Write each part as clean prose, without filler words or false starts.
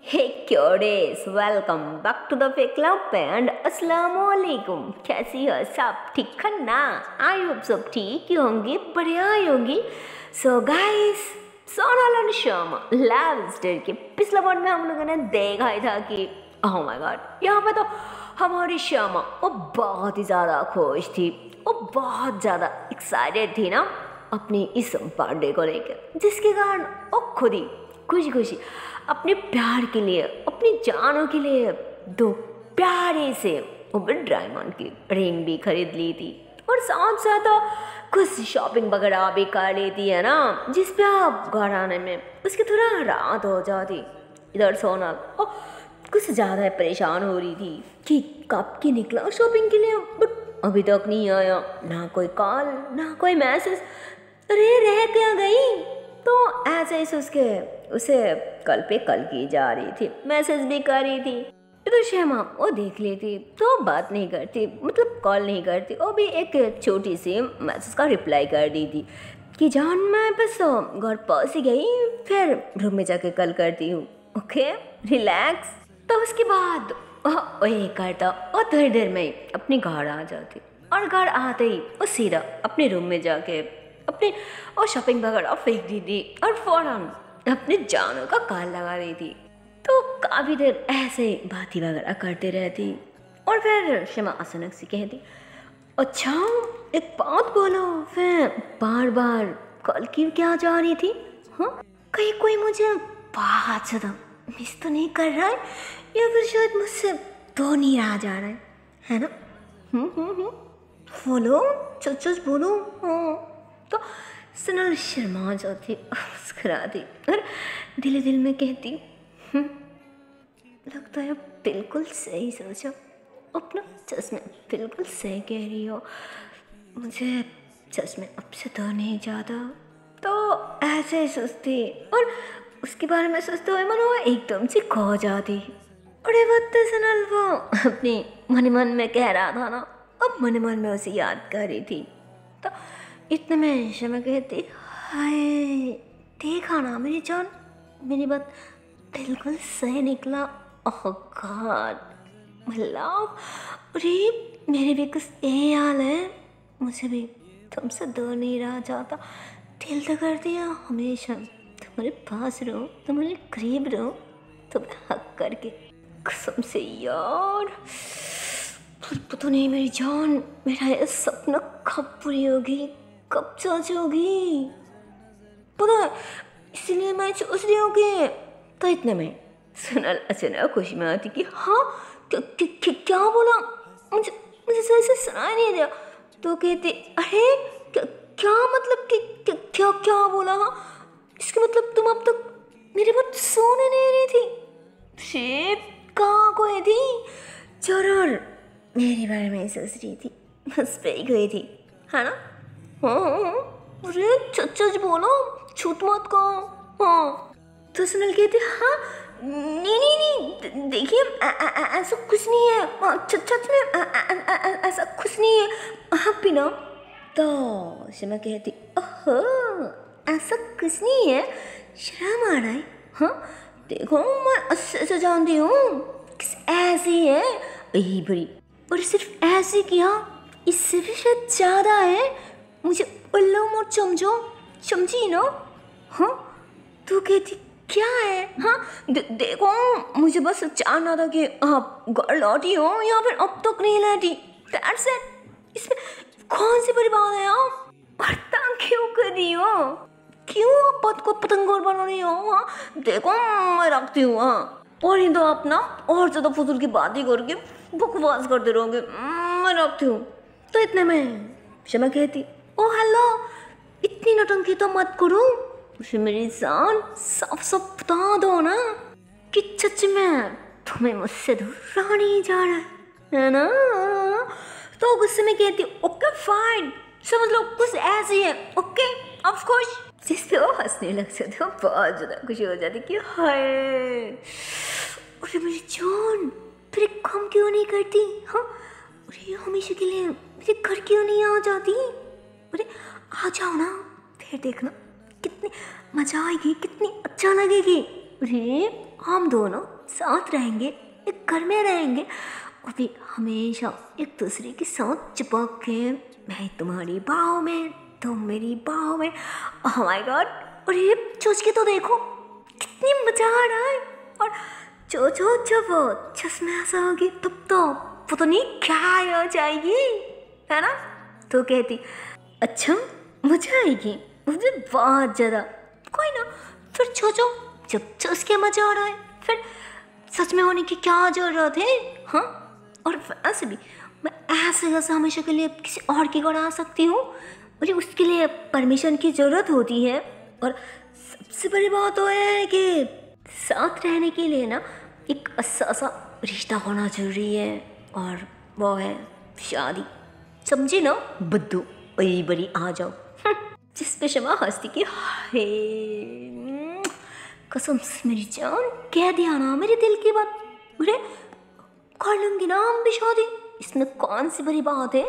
हे क्योरेस, welcome back to the fake club and अस्सलाम वालेकुम। कैसी हो सब? ठीक है ना? आई होप सब ठीक ही होंगी, बढ़िया ही होंगी। So guys, Sonal and Sharma love story के पिछले पार्ट में हम लोगों ने देखा ही था कि ओह माय गॉड, यहाँ पे तो हमारी शर्मा वो बहुत ही ज़्यादा खुश थी, वो बहुत ज़्यादा एक्साइटेड थी ना अपनी इस बर्थडे को लेकर, जिसके कारण वो खुद ही खुशी खुशी अपने प्यार के लिए, अपनी जानों के लिए दो प्यारे से डायमंड की रिंग भी खरीद ली थी और साथ साथ कुछ शॉपिंग वगैरह भी कर लेती है ना, जिस पे आप घर आने में उसकी थोड़ा रात हो जाती। इधर सोनल कुछ ज़्यादा परेशान हो रही थी कि कब की निकला शॉपिंग के लिए, बट अभी तक नहीं आया, ना कोई कॉल ना कोई मैसेज। अरे रह क्या गई? तो ऐसे ही उसे कल पे कल की जा रही थी, मैसेज भी कर रही थी। तो शर्मा वो देख लेती तो बात नहीं करती, मतलब कॉल नहीं करती, वो भी एक छोटी सी मैसेज का रिप्लाई कर दी थी कि जान मैं बस घर पहुँच ही गई, फिर रूम में जाके कल करती हूँ, ओके रिलैक्स। तो उसके बाद वही करता और थोड़ी देर में अपने घर आ जाती और घर आते ही वो सीधा अपने रूम में जाके अपने और शॉपिंग वगैरह फेंक दी थी और फौरन अपने जानों का कॉल लगा रही थी। तो काफ़ी देर ऐसे बातें वगैरह करते रहती और फिर शर्मा अचानक से कहती, अच्छा एक बात बोलो, फिर बार बार कॉल क्यों क्या जा रही थी? हाँ, कहीं कोई मुझे बहुत ज़्यादा मिस तो नहीं कर रहा है, या फिर शायद मुझसे तो नहीं रहा जा रहा है ना? बोलो, सच बोलो। हाँ। तो सोनल शर्मा जाती, मुस्कुराती और दिल में कहती, लगता है बिल्कुल सही सोचा, अपना सच में बिल्कुल सही कह रही हो, मुझे सच में अब से तो नहीं जाता। तो ऐसे ही सोचती और उसके बारे में सोचते हुए मन वो एकदम से खो जाती। अरे वक्त सोनल वो अपनी मन में कह रहा था ना, अब मन में उसे याद कर रही थी। तो इतने में शर्मा कहती, हाय देखा ना मेरी जान, मेरी बात बिल्कुल सही निकला। ओह गॉड माय लव, अरे मेरे भी कुछ यही हाल है, मुझे भी तुमसे दूर नहीं रहा जाता, दिल तो कर दिया हमेशा तुम्हारे पास रहो, तुम्हारे करीब रहो, तुम्हें हक करके कसम से यार। पर पता नहीं मेरी जान, मेरा ये सपना कब पूरी होगी, कब सच होगी पता है, इसलिए मैं सोच रही हूँ कि। तो इतने में सोनल अचानक खुशी में आती कि हाँ क्या बोला, मुझे सही से सुनाई नहीं दिया। तो कहती, अरे क्या मतलब कि क्या बोला? हाँ, इसका मतलब तुम अब तक मेरी बात सुन नहीं रही थी? शेप कहाँ कोई थी? जरूर मेरे बारे में सोच रही थी, बस पे गई थी, है ना? हाँ, अरे सच बोलो, झूठ मत कहो। हाँ। तो सोनल कहती, हाँ नहीं देखिए ऐसा कुछ नहीं है, सच में ऐसा कुछ नहीं है, आप भी ना। तो शर्मा कहती, ओहो ऐसा कुछ नहीं है, शर्म आ रहा है? हाँ देखो मैं अच्छे से जानती हूँ किस ऐसी है, यही बड़ी, और सिर्फ ऐसी किया, इससे भी शायद ज़्यादा है, मुझे उल्लू मत समझो, समझी ना? हाँ। तू कहती क्या है? हाँ देखो मुझे बस जानना था कि आप घर लौटी हो या फिर अब तक नहीं लौटी, दैट्स इट। इसमें कौन सी बड़ी बात है? आप पतंग क्यों कर रही हो? क्यों आप पत को पतंगोर बना रही हो? हाँ देखो मैं रखती हूँ। हाँ, और नहीं तो आप ना और ज़्यादा फजूल की बातें करके बकवास करते रहोगे, मैं रखती हूँ। तो इतने में शर्मा कहती, ओ हेलो इतनी नौटंकी तो मत करो, उसे मेरी जान साफ बता दो ना कि सच में तुम्हें मुझसे दूर रहा नहीं जा रहा है ना? तो गुस्से में कहती, ओके फाइन, समझ लो कुछ ऐसी है, ओके ऑफ कोर्स। जिस पे वो हंसने लग जाती, वो बहुत ज़्यादा खुशी हो जाती कि हाय अरे मेरी जान फिर एक काम क्यों नहीं करती? हाँ अरे हमेशा के लिए मेरे घर क्यों नहीं आ जाती? अरे आ जाओ ना, फिर देखना कितनी मजा आएगी, कितनी अच्छा लगेगी। अरे हम दोनों साथ रहेंगे, एक घर में रहेंगे और भी हमेशा एक दूसरे के साथ चिपक के, मैं तुम्हारी बाहों में, तुम मेरी बाहों में। ओह माय गॉड, और ये सोच के तो देखो कितनी मजा आ रहा है। और जब चश्मे ऐसा होगी तब तो पता नहीं क्या हो जाएगी, है ना। तो कहती अच्छा मजा आएगी, मुझे बहुत ज़्यादा। कोई ना, फिर सोचो जब सच के मजा आ रहा है फिर सच में होने की क्या जरूरत है। हाँ, और वैसे भी मैं ऐसे हमेशा के लिए किसी और की गड़ा सकती हूँ, मुझे उसके लिए परमिशन की ज़रूरत होती है। और सबसे बड़ी बात तो है कि साथ रहने के लिए ना एक अच्छा सा रिश्ता होना जरूरी है, और वो है शादी। समझी ना बुद्धू, बड़ी बड़ी आ जाओ। जिस पे क्षमा हंसती की हाय, कसम से मेरी जान, कह दिया ना मेरे दिल की बात। अरे कर लूँगी ना हम भी शादी, इसमें कौन सी बड़ी बात है।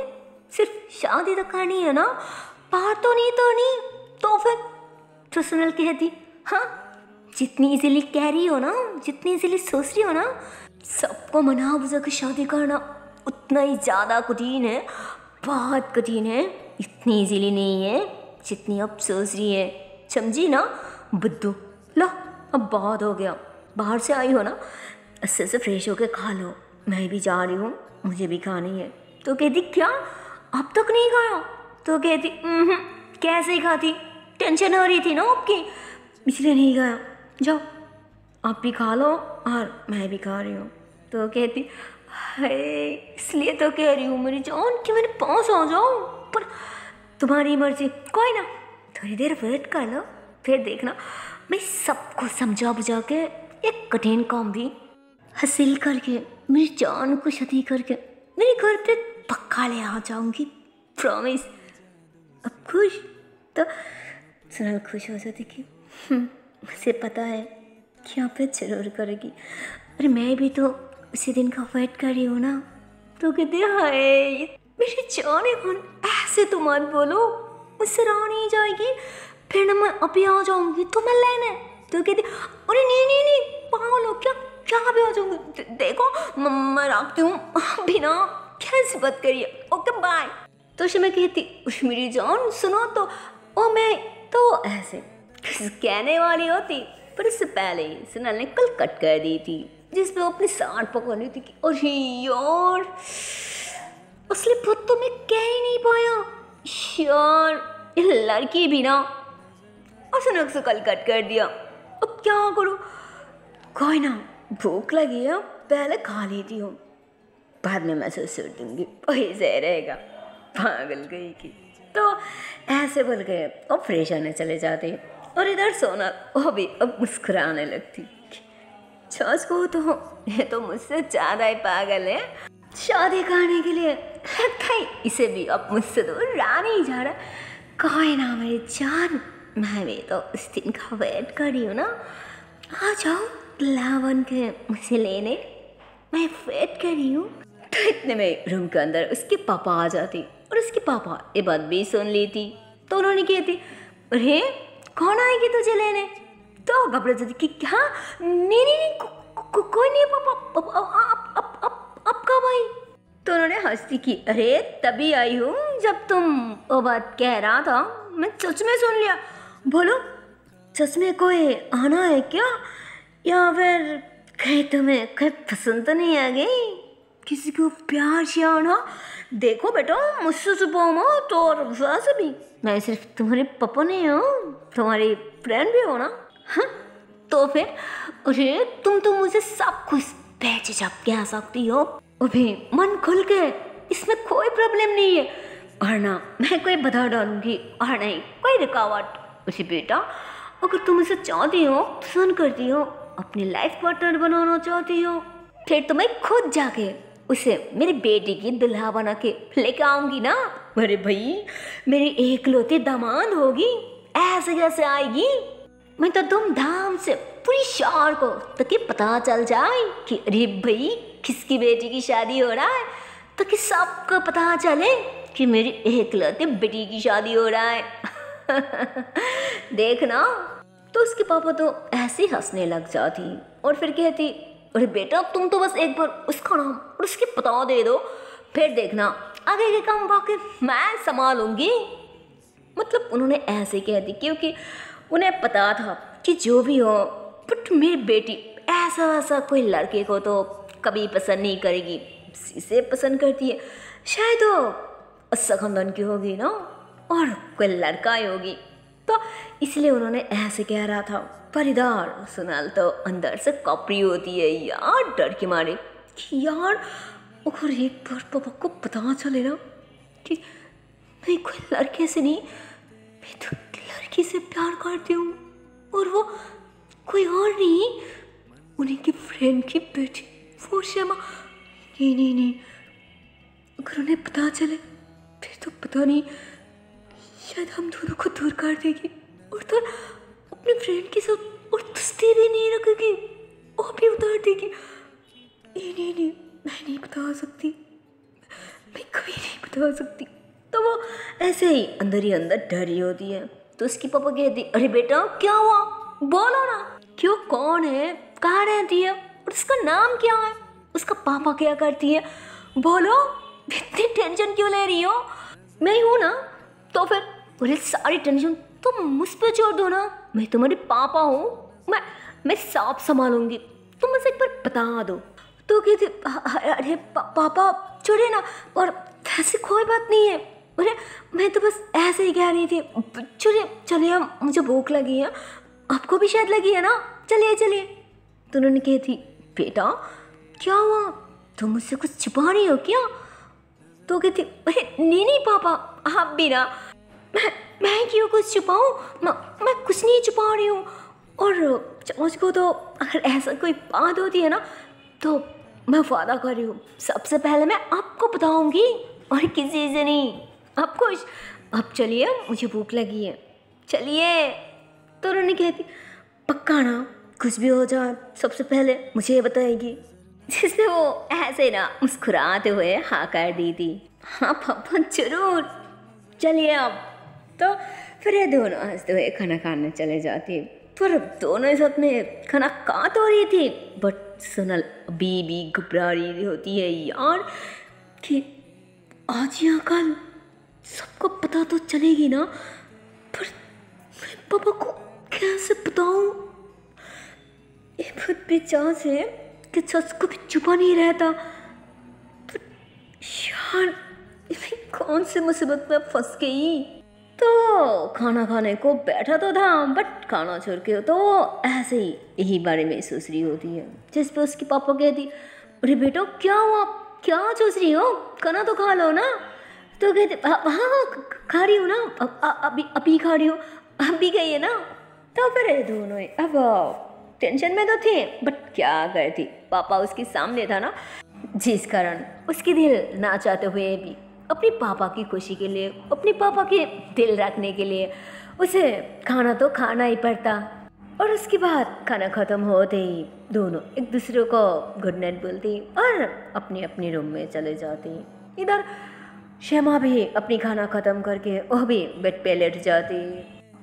सिर्फ शादी तो करनी है ना, बाहर तो नहीं तो फिर तो सुनल कहती हाँ, जितनी इजीली कह रही हो ना, जितनी इजीली सोच रही हो ना, सबको मना बुझा के शादी करना उतना ही ज़्यादा कठिन है, बहुत कठिन है। इतनी इजीली नहीं है जितनी अब सोच रही है, समझी ना बुद्धू। लो अब बहुत हो गया, बाहर से आई हो ना, अच्छे से फ्रेश होके खा लो, मैं भी जा रही हूँ, मुझे भी खानी है। तो कहती क्या अब तक नहीं खाया। तो कहती कैसे ही खाती, टेंशन हो रही थी ना आपकी, इसलिए नहीं खाया। जाओ आप भी खा लो और मैं भी खा रही हूँ। तो कहती है इसलिए तो कह रही हूँ मेरी जान कि मेरे पास आ जाओ, पर तुम्हारी मर्जी। कोई ना, थोड़ी देर वेट कर लो, फिर देखना मैं सबको समझा बुझा के एक कठिन काम भी हासिल करके, मेरी जान को शादी करके मेरे घर पे पक्का ले आ जाऊंगी, प्रॉमिस। अब खुश? तो सुनल खुश हो जाती कि मुझे पता है कि आप जरूर करेगी, अरे मैं भी तो उसी दिन का वेट कर रही हूँ ना। तो कहते हाय मेरी जान कौन, ऐसे तो मत बोलो, मुझसे रहा नहीं जाएगी, फिर ना मैं अभी आ जाऊंगी तो मैं लेने। तो कहती अरे नहीं पागल हो क्या, क्या भी आ जाऊंगी, देखो मैं रखती हूँ अभी ना, कैसी बात करिए, ओके बाय। तो मैं कहती मेरी जान सुनो तो, ओ मैं तो ऐसे कहने वाली होती, पर इससे पहले ही सुनल ने कल कट कर दी थी, जिसपे वो अपनी सांड पकड़ ली थी कि अरे यार असली बात तो मैं कह ही नहीं पाया यार, ये लड़की भी ना। और सुनल से कल कट कर दिया, अब क्या करूँ। कोई ना, भूख लगी है पहले खा लेती हूँ, बाद में मैसेज कर दूंगी, वही सही रहेगा। पागल गई की। तो ऐसे बोल गए और फ्रेश होने चले जाते, और इधर सोना वो भी अब मुस्कुराने लगती। सच को तो ये तो मुझसे ज़्यादा ही पागल है, शादी करने के लिए लगता है इसे भी अब मुझसे दूर रहा नहीं जा रहा। कोई ना मेरी जान, मैं भी तो उस दिन का वेट कर रही हूँ ना, आ जाओ लावन के मुझे लेने, मैं वेट कर रही हूँ। तो इतने में रूम के अंदर उसके पापा आ जाती, और उसके पापा ये बात भी सुन लेती। तो उन्होंने कहती अरे कौन आएगी तुझे लेने। तो घबरा जाती कि क्या, नहीं कोई नहीं पापा, अब कब आई। तो उन्होंने हंसती की अरे तभी आई हूँ जब तुम वो बात कह रहा था, मैं सच में सुन लिया। बोलो सच में कोई आना है क्या, या फिर कहीं तुम्हें कोई पसंद तो नहीं आ गई, किसी को प्यार से आना। देखो बेटा मुझसे छुपाओ मत, और वैसे भी मैं सिर्फ तुम्हारे पापा नहीं हूँ, तुम्हारी फ्रेंड भी हो ना। हाँ तो फिर अरे तुम तो मुझे सब कुछ बेझिझक कह सकती हो, अभी मन खुल के, इसमें कोई प्रॉब्लम नहीं है। और ना मैं कोई बता डालूंगी, और नहीं कोई रुकावट। उसे बेटा अगर तुम इसे चाहती हो, पसंद करती हो, अपनी लाइफ पार्टनर बनाना चाहती हो, फिर तो मैं खुद जाके उसे मेरी बेटी की दुल्हा बना के लेके आऊंगी ना। अरे भाई मेरी एकलौती दामाद होगी, ऐसे कैसे आएगी। मैं तो धूमधाम से पूरी शहर को ताकि पता चल जाए कि अरे भाई किसकी बेटी की शादी हो रहा है, ताकि सबको पता चले कि मेरी एकलौती बेटी की शादी हो रहा है। देखना। तो उसके पापा तो ऐसे ही हंसने लग जाती, और फिर कहती अरे बेटा तुम तो बस एक बार उसका नाम और उसकी पता दे दो, फिर देखना आगे के काम बाकी मैं संभालूंगी। मतलब उन्होंने ऐसे कह दी क्योंकि उन्हें पता था कि जो भी हो, बट मेरी बेटी ऐसा वैसा कोई लड़के को तो कभी पसंद नहीं करेगी, इसे पसंद करती है, शायद वो अच्छा खानदान की होगी ना और कोई लड़का ही होगी, तो इसलिए उन्होंने ऐसे कह रहा था। पर इधर सोनल तो अंदर से कपड़ी होती है यार डर के मारे कि यार अगर एक बार पापा को पता चले ना कि मैं कोई लड़के से नहीं, मैं तो लड़की से प्यार करती हूँ और वो कोई और नहीं, उन्हीं की फ्रेंड की बेटी वो शमा, नहीं नहीं नहीं, अगर उन्हें पता चले फिर तो पता नहीं, शायद हम दोनों को दूर कर देगी और तो अपने फ्रेंड के साथ और दोस्ती भी नहीं रखेगी, वो भी उतार देगी। नहीं नहीं नहीं, मैं नहीं बता सकती, मैं कभी नहीं बता सकती। तो वो ऐसे ही अंदर डरी होती है। तो उसकी पापा कहती, अरे बेटा क्या हुआ, बोलो ना, क्यों, कौन है, कहाँ रहती है और उसका नाम क्या है, उसका पापा क्या करती है, बोलो, इतनी टेंशन क्यों ले रही हो, मैं हूँ ना, तो फिर बोले सारी टेंशन तुम मुझ पे छोड़ दो ना, मैं तुम्हारे पापा हूँ, मैं सब संभालूंगी, तुम मुझे एक बार बता दो। तो कहते अरे पापा छोड़े ना, और ऐसी कोई बात नहीं है, अरे मैं तो बस ऐसे ही कह रही थी, चलिए हम, मुझे भूख लगी है, आपको भी शायद लगी है ना, चलिए चलिए। तो उन्होंने कही थी, बेटा क्या हुआ, तुम मुझसे कुछ छुपा रही हो क्या। तो कहती, अरे नहीं पापा आप भी ना, मैं क्यों कुछ छुपाऊँ, मैं कुछ नहीं छुपा रही हूँ, और चमच को तो अगर ऐसा कोई बात होती है ना तो मैं वादा कर रही हूँ सबसे पहले मैं आपको बताऊँगी और किसी से नहीं, आपको। अब चलिए मुझे भूख लगी है, चलिए। तो उन्होंने कहती, पक्का ना, कुछ भी हो जाए सबसे पहले मुझे ये बताएगी। जिससे वो ऐसे ना मुस्कुराते हुए हाँ कर दी थी, हाँ पापा जरूर, चलिए अब। तो फिर ये दोनों हंसते हुए खाना खाने चले जाते, पर दोनों साथ में खाना खा तो रही थी, बट सोनल अभी भी घबरा रही होती है यार कि आज या कल सबको पता तो चलेगी ना, पर मैं पापा को कैसे बताऊं। ये बहुत बेचास है कि सच को भी छुपा नहीं रहता, पर यार मैं कौन से मुसीबत में फंस गई। तो खाना खाने को बैठा तो था, बट खाना छोड़ के तो ऐसे ही यही बारे में सोच रही होती है। जिस पे उसकी पापा कहती, अरे बेटा क्या हुआ, क्या सोच रही हो, खाना तो खा लो ना। तो कहते, हाँ खा रही हूँ ना, अभी खा रही हूँ, अभी गई है ना। तो फिर दोनों अब टेंशन में तो थे, बट क्या करती, पापा उसके सामने था ना, जिस कारण उसकी दिल ना चाहते हुए भी अपने पापा की खुशी के लिए, अपने पापा के दिल रखने के लिए उसे खाना तो खाना ही पड़ता। और उसके बाद खाना ख़त्म होते ही दोनों एक दूसरे को गुड नाइट बोलती और अपने अपने रूम में चले जाती। इधर शमा भी अपनी खाना ख़त्म करके वह भी बेड पे लेट जाती,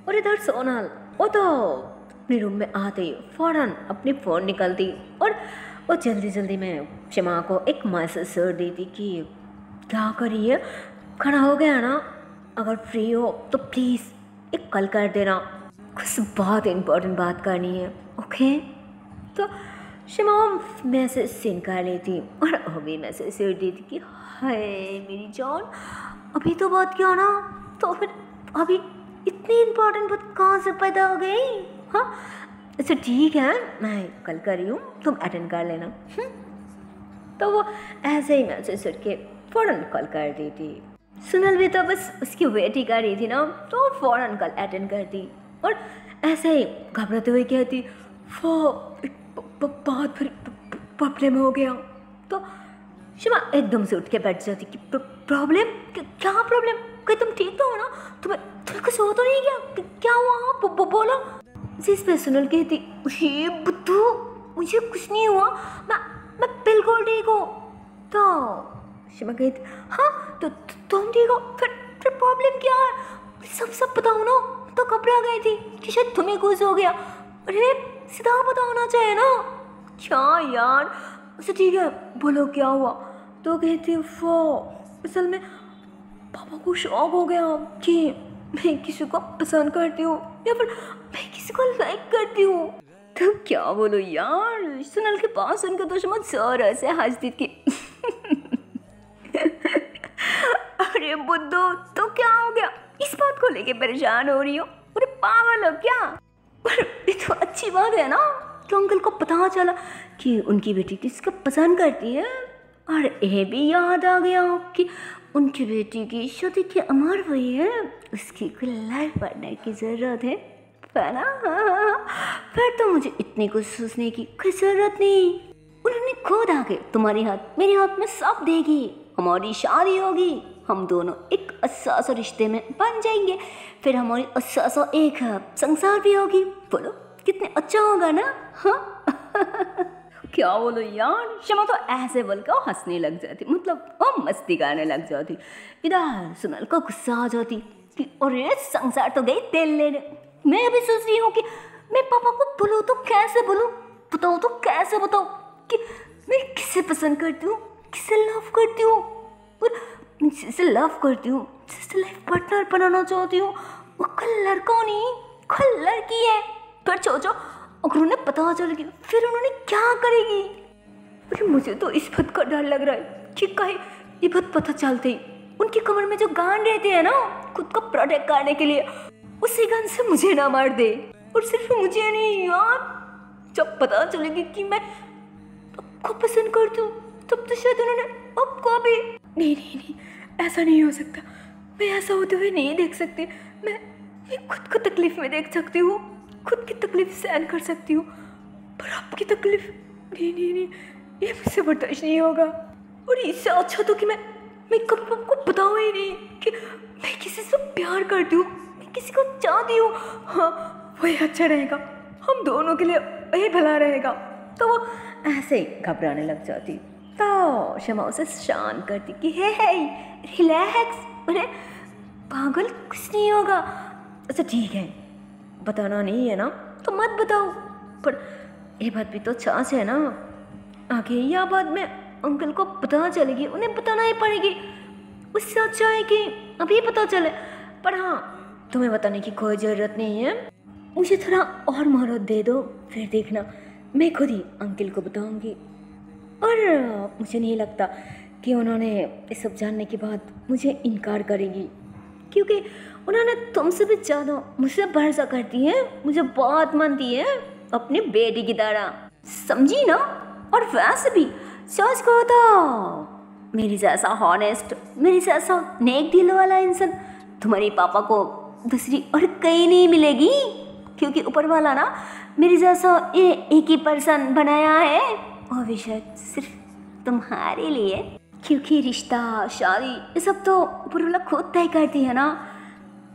और इधर सोनल वो तो अपने रूम में आते ही फ़ौरन अपनी फ़ोन निकलती और वो जल्दी जल्दी में शमा को एक मैसेज कर देती कि क्या करिए, खाना हो गया ना, अगर फ्री हो तो प्लीज़ एक कॉल कर देना, कुछ बहुत इम्पोर्टेंट बात करनी है, ओके। तो शमा मैसेज सेंड कर लेती और वो भी मैसेज कर देती कि हाय मेरी जान, अभी तो बात किया ना, तो फिर अभी इतनी इम्पोर्टेंट बात कहाँ से पैदा हो गई। हाँ अच्छा ठीक है, मैं कल कर रही हूँ, तुम अटेंड कर लेना। तो वो ऐसे ही मैसेज करके फ़ौरन कॉल कर दी थी। सोनल भी तो बस उसकी वेट ही कर रही थी ना, तो फ़ौरन कॉल अटेंड कर दी और ऐसे ही घबराते हुए कहती, बहुत बड़ी प्रॉब्लम हो गया। तो शमा एकदम से उठ के बैठ जाती कि प्रॉब्लम, क्या प्रॉब्लम, कहीं तुम ठीक तो हो ना, तुम्हें कुछ हो तो नहीं गया, क्या हुआ बोलो। जिस पे सोनल कहती, ये बुद्धू मुझे कुछ नहीं हुआ, मैं बिल्कुल ठीक हूँ। तो शमा कहती, हाँ तो तुम ठीक हो, फिर प्रॉब्लम क्या है, सब बताओ ना। तो घबरा गई थी कि शायद तुम्हें कुछ हो गया। अरे सीधा बताना चाहिए ना, क्या यार? अच्छा ठीक है, बोलो क्या हुआ? तो कहती वो असल में पापा को शौक हो गया कि मैं किसी को पसंद करती हूँ या फिर मैं किसी को लाइक करती हूँ। तो क्या बोलो यार, सुनल के पास उनके तो समझ जोर से हंसती थी। अरे बुद्धू, तो क्या हो गया? इस बात को लेके परेशान हो रही हो? अरे पागल हो क्या? पर ये तो अच्छी बात है ना कि अंकल को पता चला कि उनकी बेटी किसको पसंद करती है। और ये भी याद आ गया कि उनकी बेटी की शादी की उम्र हुई है, उसकी कोई लाइफ पार्टनर की ज़रूरत है ना? फिर तो मुझे इतनी कुछ सोचने की कोई ज़रूरत नहीं। उन्होंने खुद आके तुम्हारे हाथ मेरे हाथ में सब देगी, हमारी शादी होगी, हम दोनों एक असासा रिश्ते में बन जाएंगे, फिर हमारी असासा एक संसार भी होगी। बोलो कितने अच्छा होगा ना? हाँ? क्या बोलो यार, शमा तो ऐसे बोलकर हंसने लग जाती, मतलब वो मस्ती करने लग जाती। इधर सुनल को गुस्सा आ जाती कि अरे संसार तो गई तेल लेने। मैं अभी सोच रही हूँ कि मैं पापा को बोलूँ तो कैसे बोलूँ, बताओ तो कैसे बताओ कि मैं किसे पसंद करती हूँ, किसे लव करती हूँ, और जिसे लव करती हूँ, जिसे लाइफ पार्टनर बनाना चाहती हूँ, वो कोई लड़का नहीं, कोई लड़की है। पर सोचो अगर उन्हें पता चल गया फिर उन्होंने क्या करेगी? अरे मुझे तो इस बात का डर लग रहा है कि कहीं ये बात पता चलते ही उनकी कमर में जो गान रहते हैं ना खुद को प्रोटेक्ट करने के लिए, उसी गन से मुझे ना मार दे। और सिर्फ मुझे नहीं यार, जब पता चलेगी कि मैं आपको पसंद करती हूँ तब तो शायद उन्होंने आपको भी। नहीं नहीं नहीं, ऐसा नहीं हो सकता, मैं ऐसा होते हुए नहीं देख सकती। मैं खुद को तकलीफ में देख सकती हूँ, खुद की तकलीफ सहन कर सकती हूँ, पर आपकी तकलीफ नहीं नहीं नहीं, ये मुझसे बर्दाश्त नहीं होगा। और इससे अच्छा तो कि मैं कभी आपको बताऊँ ही नहीं कि मैं किसी से प्यार करती हूँ, मैं किसी को चाहती हूँ। हाँ वही अच्छा रहेगा, हम दोनों के लिए वही भला रहेगा। तो वो ऐसे ही घबराने लग जाती। तो शमा उसे शांत करती कि हे रिलैक्स, अरे पागल कुछ नहीं होगा। अच्छा ठीक है, बताना नहीं है ना तो मत बताओ, पर ये बात भी तो चांस है ना, आगे या बाद में अंकल को पता चलेगी, उन्हें बताना ही पड़ेगी। उससे अच्छा है कि अभी पता चले। पर हाँ, तुम्हें बताने की कोई ज़रूरत नहीं है, मुझे थोड़ा और मोहलत दे दो, फिर देखना मैं खुद ही अंकल को बताऊंगी। और मुझे नहीं लगता कि उन्होंने ये सब जानने के बाद मुझे इनकार करेंगी, क्योंकि उन्होंने तुमसे भी ज़्यादा मुझसे भरोसा करती है, मुझे बहुत मानती है अपनी बेटी की तरह, समझी ना? और वैसे भी सच कहो तो मेरी जैसा हॉनेस्ट, मेरी जैसा नेक दिल वाला इंसान तुम्हारे पापा को दूसरी और कहीं नहीं मिलेगी, क्योंकि ऊपर वाला ना मेरे जैसा ये एक ही पर्सन बनाया है, और भी शायद सिर्फ तुम्हारे लिए, क्योंकि रिश्ता शादी ये सब तो ऊपर वाला खुद तय करती है ना।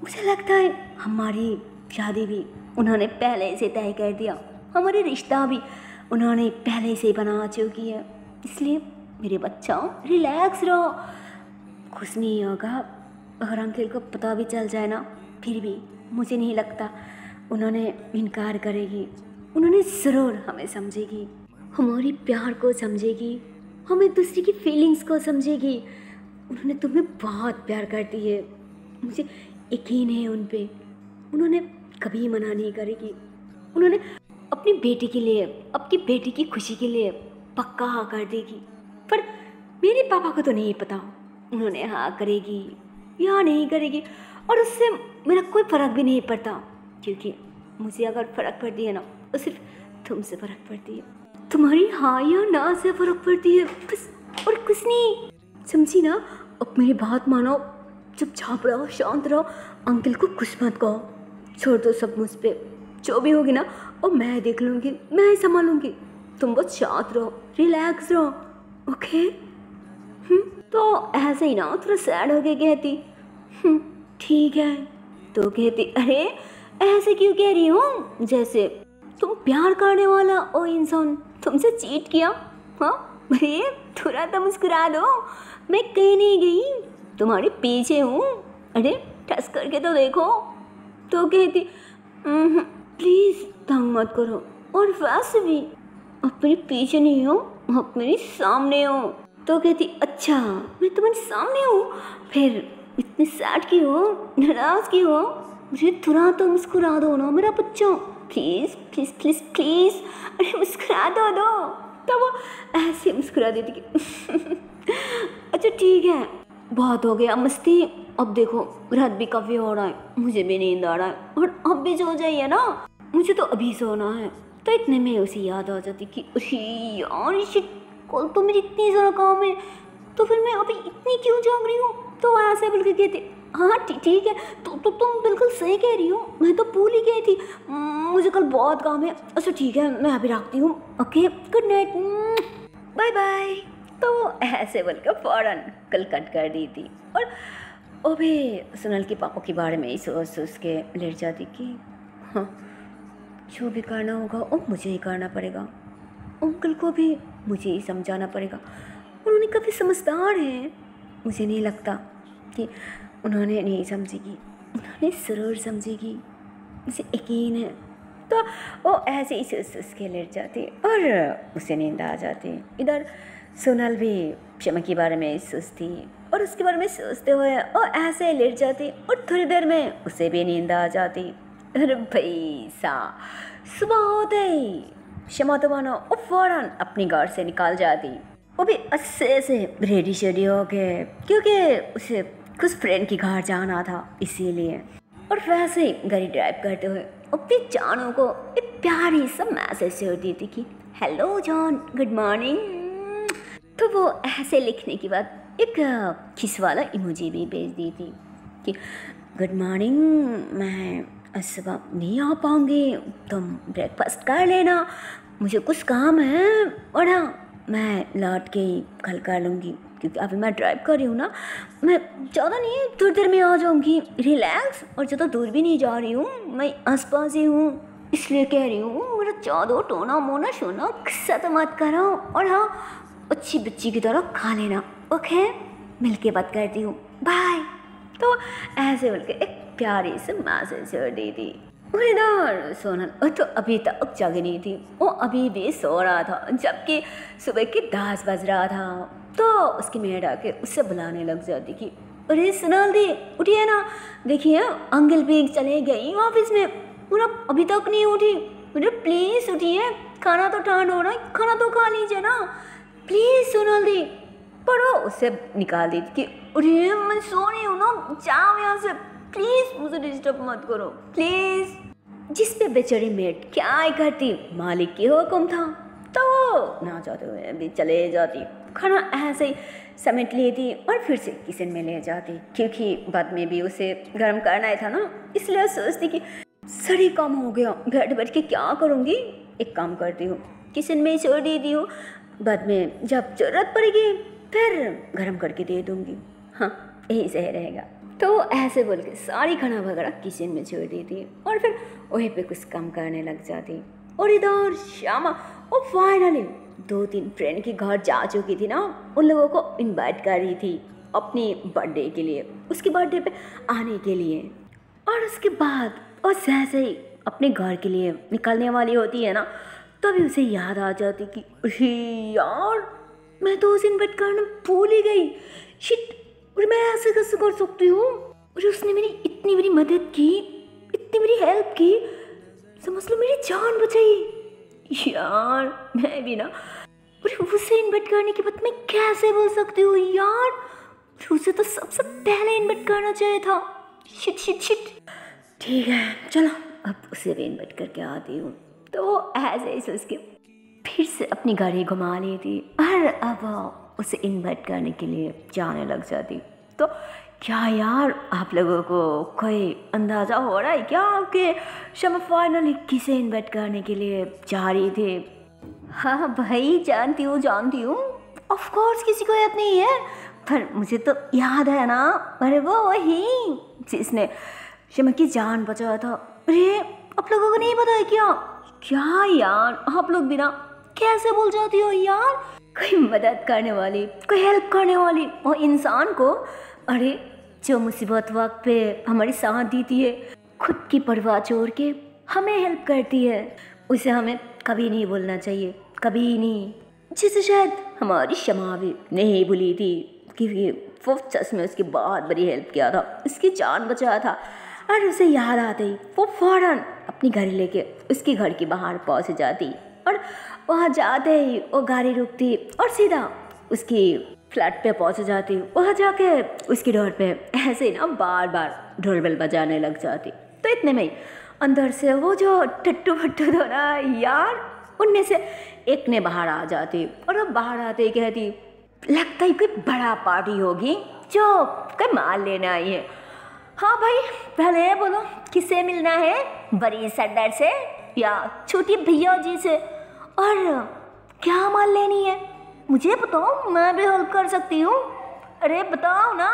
मुझे लगता है हमारी शादी भी उन्होंने पहले से तय कर दिया, हमारी रिश्ता भी उन्होंने पहले से बना चुकी है, इसलिए मेरे बच्चों रिलैक्स रहो, कुछ नहीं होगा। अगर अंकल को पता भी चल जाए ना, फिर भी मुझे नहीं लगता उन्होंने इनकार करेगी, उन्होंने ज़रूर हमें समझेगी, हमारी प्यार को समझेगी, हमें दूसरी की फीलिंग्स को समझेगी। उन्होंने तुम्हें बहुत प्यार करती है, मुझे यकीन है उन पे, उन्होंने कभी मना नहीं करेगी, उन्होंने अपनी बेटी के लिए, अपनी बेटी की खुशी के लिए पक्का हाँ कर देगी। पर मेरे पापा को तो नहीं पता उन्होंने हाँ करेगी या नहीं करेगी, और उससे मेरा कोई फ़र्क भी नहीं पड़ता, क्योंकि मुझे अगर फ़र्क पड़ती है ना तो सिर्फ तुमसे फ़र्क पड़ती है, तुम्हारी हाँ या ना से फ़र्क पड़ती है बस, और कुछ नहीं, समझी ना? अब मेरी बात मानो, चुपचाप रहो, शांत रहो, अंकल को कुछ मत कहो, छोड़ दो सब मुझ पे, जो भी होगी ना और मैं देख लूँगी, मैं ही संभालूँगी, तुम बस शांत रहो, रिलैक्स रहो, ओके? तो ऐसे ही ना थोड़ा सैड होके कहती ठीक है। तो कहती अरे ऐसे क्यों कह रही हूँ, जैसे तुम प्यार करने वाला ओ इंसान तुमसे चीट किया। हाँ अरे थोड़ा तो मुस्कुरा दो, मैं कहीं नहीं गई, तुम्हारे पीछे हूँ, अरे टच करके तो देखो। तो कहती प्लीज़ तंग मत करो, और वैसे भी आप मेरे पीछे नहीं हो, आप मेरे सामने हो। तो कहती अच्छा मैं तुम्हारे सामने हूँ, फिर इतने सैड क्यों हो, नाराज क्यों हो? मुझे थोड़ा तो मुस्कुरा दो ना मेरा बच्चा, प्लीज़ प्लीज़ प्लीज़ प्लीज़, अरे मुस्कुरा दो। तो वो ऐसे मुस्कुरा देती कि अच्छा ठीक है, बहुत हो गया मस्ती, अब देखो रात भी काफ़ी हो रहा है, मुझे भी नींद आ रहा है और अब भी सो जाइए ना, मुझे तो अभी सोना है। तो इतने में उसे याद आ जाती कि अरे यार शिट, कल तो मेरी इतनी ज़्यादा काम है, तो फिर मैं अभी इतनी क्यों जाग रही हूँ? तो ऐसे बोल के कहते हाँ ठीक है, तो तुम बिल्कुल सही कह रही हो, मैं तो भूल ही गई थी, मुझे कल बहुत काम है। अच्छा ठीक है, मैं अभी रखती हूँ, okay good night, bye bye. तो वो ऐसे बोल के फ़ौरन कल कट कर दी थी। और वो भी सोनल के पापा के बारे में ही सोच के लेट जाती कि हाँ जो भी करना होगा वो मुझे ही करना पड़ेगा, अंकल को भी मुझे ही समझाना पड़ेगा, उन्होंने काफ़ी समझदार हैं, मुझे नहीं लगता कि उन्होंने नहीं समझेगी, उन्होंने ज़रूर समझेगी, मुझे यकीन है। तो वो ऐसे ही सोच के लेट जाती और उसे नींद आ जाती। इधर सोनल भी शमा के बारे में सोचती और उसके बारे में सोचते हुए वो ऐसे ही लेट जाती और थोड़ी देर में उसे भी नींद आ जाती। अरे भाई सुबह होते ही शमा तो मानो वो फ़ौरन अपनी घर से निकाल जाती, वो भी अच्छे से रेडी शेडी हो गए क्योंकि उसे कुछ फ्रेंड के घर जाना था इसीलिए। और वैसे ही गाड़ी ड्राइव करते हुए अपनी जानू को एक प्यारी सा मैसेज छोड़ दी थी कि हेलो जॉन गुड मॉर्निंग। तो वो ऐसे लिखने के बाद एक किस वाला इमोजी भी भेज दी थी कि गुड मॉर्निंग, मैं आज सुबह नहीं आ पाऊँगी, तुम ब्रेकफास्ट कर लेना, मुझे कुछ काम है और हाँ मैं लौट के ही कल कर लूँगी क्योंकि अभी मैं ड्राइव कर रही हूँ ना, मैं ज़्यादा नहीं थोड़ी देर में आ जाऊँगी, रिलैक्स, और ज़्यादा दूर भी नहीं जा रही हूँ, मैं आसपास ही हूँ, इसलिए कह रही हूँ मेरा ज़्यादा टोना मोना शोना गुस्सा तो मत करो और हाँ अच्छी बच्ची की तरह खा लेना, ओके मिल के बात करती हूँ, बाय। तो ऐसे बोल के एक प्यारी से मैसेज छोड़ दी थी। और इधर सोनल तो अभी तक जगी नहीं थी, वो अभी भी सो रहा था, जबकि सुबह के 10 बज रहा था। तो उसकी मेड आके उससे बुलाने लग जाती कि अरे सोनल दी उठिए ना, देखिए अंकल भी चले गई ऑफिस में, पूरा अभी तक नहीं उठी, अरे प्लीज़ उठिए, खाना तो ठंड हो रहा है, खाना तो खा लीजिए ना प्लीज़ सोनल दी। पर वो उससे निकाल दी कि अरे मैं सो रही हूँ ना, जाओ यहाँ से प्लीज़, मुझे डिस्टर्ब मत करो प्लीज़। जिस पे बेचारी मेड क्या ही करती, मालिक की हुक्म था तो वो ना चाहते हुए भी चले जाती, खाना ऐसे ही समेट ली थी और फिर से किचन में ले जाती क्योंकि बाद में भी उसे गर्म करना ही था ना, इसलिए सोचती कि सारी काम हो गया, बैठ के क्या करूँगी, एक काम करती हूँ किचन में ही छोड़ देती हूँ, बाद में जब जरूरत पड़ेगी फिर गर्म करके दे दूँगी, हाँ यही सही रहेगा। तो ऐसे बोल के सारी खाना वगैरह किचन में छोड़ देती और फिर वहीं पे कुछ काम करने लग जाती। और इधर श्यामा वो फाइनली 2-3 फ्रेंड के घर जा चुकी थी ना, उन लोगों को इनवाइट कर रही थी अपनी बर्थडे के लिए, उसके बर्थडे पे आने के लिए। और उसके बाद वो जैसे ही अपने घर के लिए निकलने वाली होती है ना, तभी उसे याद आ जाती कि अरे यार मैं तो उसे इनवाइट करना भूल ही गई, शिट, और मैं ऐसे कैसे कर सकती हूँ, और उसने मेरी इतनी बड़ी मदद की, इतनी बड़ी हेल्प की, समझ लो मेरी जान बचाई यार। मैं भी ना, और उसे इनवाइट करने के बाद मैं कैसे बोल सकती हूँ यार, उसे तो सबसे पहले इनवाइट करना चाहिए था, शिट शिट शिट। ठीक है चलो अब उसे भी इनवाइट करके आती हूँ। तो वो ऐसे ही सोच के फिर से अपनी गाड़ी घुमा ली थी और अब उसे इनवाइट करने के लिए जाने लग जाती। तो क्या यार आप लोगों को कोई अंदाज़ा हो रहा है क्या कि शमा फाइनली किसे इनवाइट करने के लिए जा रही थी? हाँ भाई जानती हूँ ऑफ कोर्स किसी को याद नहीं है, पर मुझे तो याद है ना, अरे वो वही जिसने शमा की जान बचाया था। अरे आप लोगों को नहीं पता है क्या? क्या यार आप लोग बिना कैसे भूल जाती हो यार, कोई मदद करने वाली, कोई हेल्प करने वाली वो इंसान को, अरे जो मुसीबत वक्त पे हमारी साथ देती है, खुद की परवाह छोड़ के हमें हेल्प करती है, उसे हमें कभी नहीं भूलना चाहिए, कभी नहीं, जिसे शायद हमारी शमा भी नहीं भूली थी, क्योंकि वो सच में उसकी बहुत बड़ी हेल्प किया था, उसकी जान बचाया था। और उसे याद आते ही वो फ़ौरन अपनी गाड़ी लेके उसकी घर के बाहर पहुंच जाती और वहाँ जाते ही वो गाड़ी रुकती और सीधा उसकी फ्लैट पे पहुंच जाती। वहाँ जाके उसकी डोर पे ऐसे ही ना बार बार डोरबेल बजाने लग जाती। तो इतने में ही अंदर से वो जो टट्टू भट्टू था ना यार, उनमें से एक ने बाहर आ जाती और वो बाहर आते ही कहती, लगता है कोई बड़ा पार्टी होगी जो कोई माल लेने आई है। हाँ भाई, पहले ये बोलो किससे मिलना है, बड़ी सरदार से या छोटी भैया जी से, और क्या माल लेनी है मुझे बताओ, मैं भी हेल्प कर सकती हूँ। अरे बताओ ना।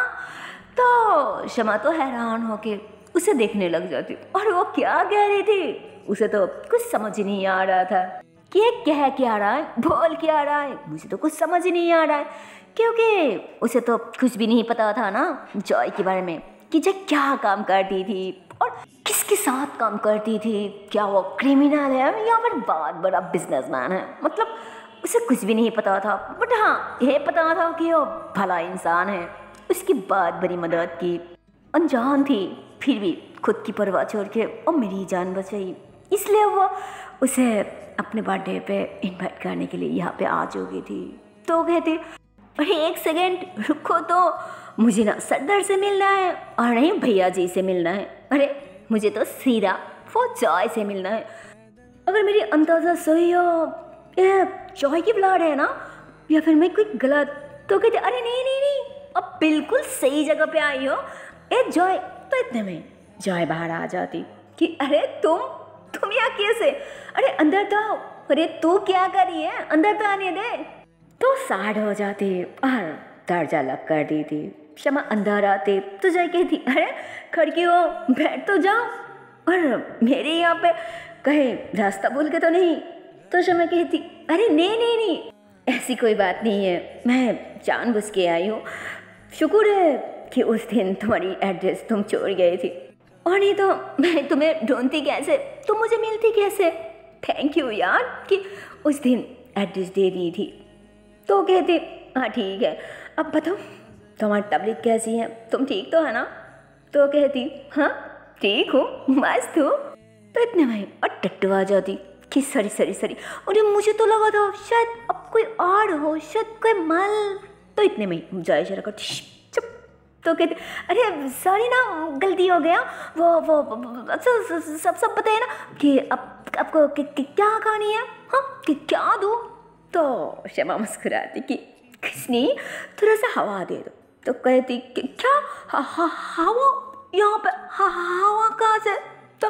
तो शमा तो हैरान होके उसे देखने लग जाती और वो क्या कह रही थी उसे तो कुछ समझ ही नहीं आ रहा था कि ये कह क्या रहा है, बोल क्या रहा है। मुझे तो कुछ समझ ही नहीं आ रहा है, क्योंकि उसे तो कुछ भी नहीं पता था ना जॉय के बारे में कि जय क्या काम करती थी और किसके साथ काम करती थी। क्या वो क्रिमिनल है या फिर बहुत बड़ा बिजनेसमैन है, मतलब उसे कुछ भी नहीं पता था। बट हाँ, ये पता था कि वो भला इंसान है, उसकी बहुत बड़ी मदद की। अनजान थी फिर भी खुद की परवाह छोड़ के वो मेरी जान बचाई, इसलिए वो उसे अपने बर्थडे पे इनवाइट करने के लिए यहाँ पे आ चुकी थी। तो कहती, अरे एक सेकेंड रुको, तो मुझे ना सरदार से मिलना है और नहीं भैया जी से मिलना है। अरे मुझे तो सीधा वो जॉय से मिलना है। अगर मेरी अंदाज़ा सही हो ये जॉय की ब्लड है ना, या फिर मैं कोई गलत। तो कहते, अरे नहीं नहीं नहीं, अब बिल्कुल सही जगह पे आई हो ए जॉय। तो इतने में जॉय बाहर आ जाती कि अरे तुम यहाँ कैसे, अरे अंदर तो आओ। अरे तू क्या कर रही है, अंदर तो आने दे। तो साइड हो जाती और दरवाजा लॉक कर दी थी। शमा अंदर आते तो जॉय कहती, अरे खड़की हो, बैठ तो जाओ, और मेरे यहाँ पे कहे रास्ता भूल के तो नहीं। तो शमा कहती, अरे नहीं नहीं नहीं, ऐसी कोई बात नहीं है, मैं जानबूझ के आई हूँ। शुक्र है कि उस दिन तुम्हारी एड्रेस तुम छोड़ गई थी, और नहीं तो मैं तुम्हें ढूंढती कैसे, तुम मुझे मिलती कैसे। थैंक यू यार कि उस दिन एड्रेस दे दी थी। तो कहती, हाँ ठीक है, अब बताओ तुम्हारी तबीयत कैसी है, तुम ठीक तो है ना। तो कहती, हाँ ठीक हूँ, मस्त हूँ। तो इतने में और टट्टू आ जाती कि सरी सरी सरी, अरे मुझे तो लगा था शायद अब कोई और हो, शायद कोई मल। तो इतने में जाए इशारा कर, चुप। तो कहते, अरे सॉरी ना, गलती हो गया, वो अच्छा सब बताए ना कि अब आपको क्या कहानी है, हाँ कि क्या दूँ। तो शमा मुस्कुराती कि कुछ नहीं, थोड़ा सा हवा दे दो। तो कहती कि क्या हवा, यहाँ पे हवा कहाँ से। तो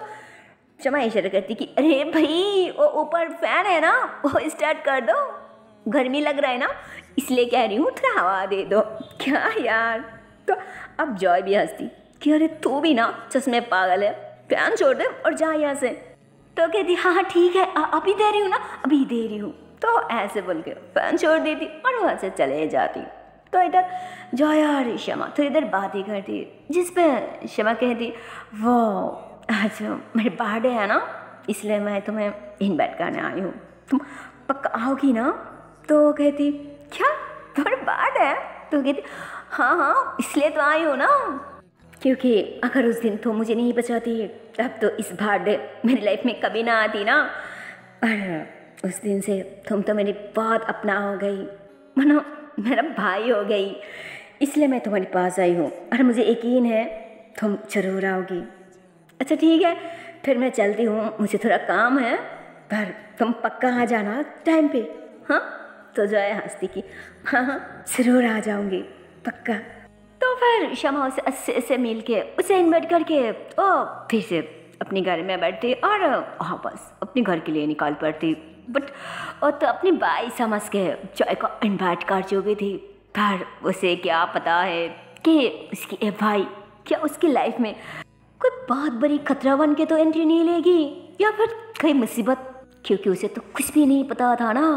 शमा इशारा करती कि अरे भाई वो ऊपर फैन है ना, वो स्टार्ट कर दो, गर्मी लग रहा है ना, इसलिए कह रही हूँ थोड़ा हवा दे दो। क्या यार। तो अब जॉय भी हंसती कि अरे तू भी ना चश्मे पागल है, फैन छोड़ दे और जा यहाँ से। तो कहती, हाँ ठीक है, अभी दे रही हूँ ना, अभी दे रही हूँ। तो ऐसे बोल के फैन छोड़ देती और वहाँ से चले जाती। तो इधर जॉय और शमा थोड़ी देर बातें करती, जिस पे शमा कहती, वो आज मेरे बर्थडे है ना, इसलिए मैं तुम्हें इनवाइट करने आई हूँ, तुम पक्का आओगी ना। तो कहती, क्या तुम्हारा बर्थडे है। तो कहती, हाँ हाँ इसलिए तो आई हूँ ना, क्योंकि अगर उस दिन तुम मुझे नहीं बचाती तब तो इस बर्थडे मेरी लाइफ में कभी ना आती ना। और उस दिन से तुम तो मेरी बहुत अपना हो गई, मानो मेरा भाई हो गई, इसलिए मैं तुम्हारे पास आई हूँ और मुझे यकीन है तुम जरूर आओगी। अच्छा ठीक है, फिर मैं चलती हूँ, मुझे थोड़ा काम है, पर तुम पक्का आ जाना टाइम पे, हाँ। तो जॉय हंसती कि हाँ हाँ ज़रूर आ जाऊँगी पक्का। तो फिर शमा उसे अच्छे से मिल के उसे इन्वाइट करके ओ फिर से अपने घर में बैठती और वापस अपने घर के लिए निकाल पड़ती। बट वो तो अपनी बाई समझ के जॉय को इन्वाइट कर चुकी थी, पर उसे क्या पता है कि उसकी ए भाई क्या उसकी लाइफ में कोई बहुत बड़ी खतरा बन के तो एंट्री नहीं लेगी या फिर कोई मुसीबत, क्योंकि उसे तो कुछ भी नहीं पता था ना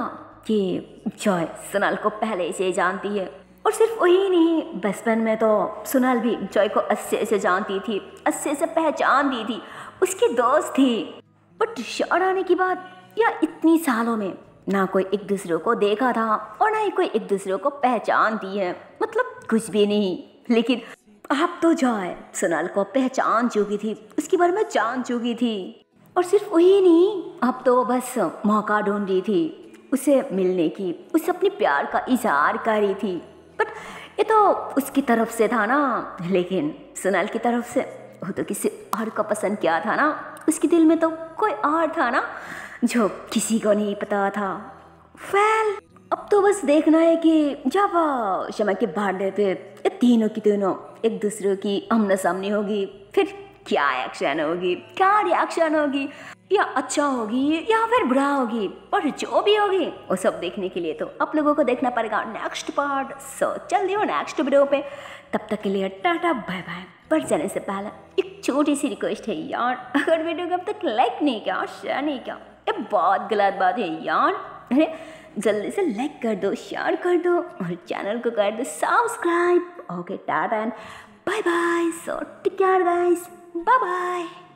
कि जॉय सोनाल को पहले से जानती है। और सिर्फ वही नहीं, बचपन में तो सोनाल भी जॉय को अच्छे से जानती थी, अच्छे से पहचानती थी, उसकी दोस्त थी। बट शहर आने के बाद या इतनी सालों में ना कोई एक दूसरे को देखा था और ना ही कोई एक दूसरे को पहचानती है, मतलब कुछ भी नहीं। लेकिन अब तो जाए, सोनाल को पहचान चुकी थी, उसके बारे में जान चुकी थी। और सिर्फ वही नहीं, अब तो बस मौका ढूंढ रही थी उसे मिलने की, उसे अपने प्यार का इजहार कर रही थी। बट ये तो उसकी तरफ से था ना, लेकिन सोनाल की तरफ से वो तो किसी और को पसंद किया था ना, उसके दिल में तो कोई और था ना जो किसी को नहीं पता था। वेल, अब तो बस देखना है कि जब शमा के बर्थडे पे ये तीनों की तीनों एक दूसरे की आमना सामनी होगी, फिर क्या एक्शन होगी, क्या रिएक्शन होगी, या अच्छा होगी या फिर बुरा होगी, पर जो भी होगी वो सब देखने के लिए तो आप लोगों को देखना पड़ेगा नेक्स्ट पार्ट। सो चल दियो नेक्स्ट वीडियो पे, तब तक के लिए टाटा बाय बाय। पर जाने से पहले एक छोटी सी रिक्वेस्ट है यार, अगर वीडियो को अब तक लाइक नहीं किया, शेयर नहीं किया, ये बहुत गलत बात है यार। अरे जल्दी से लाइक कर दो, शेयर कर दो और चैनल को कर दो subscribe. Okay tata and bye bye. So take care guys, bye bye.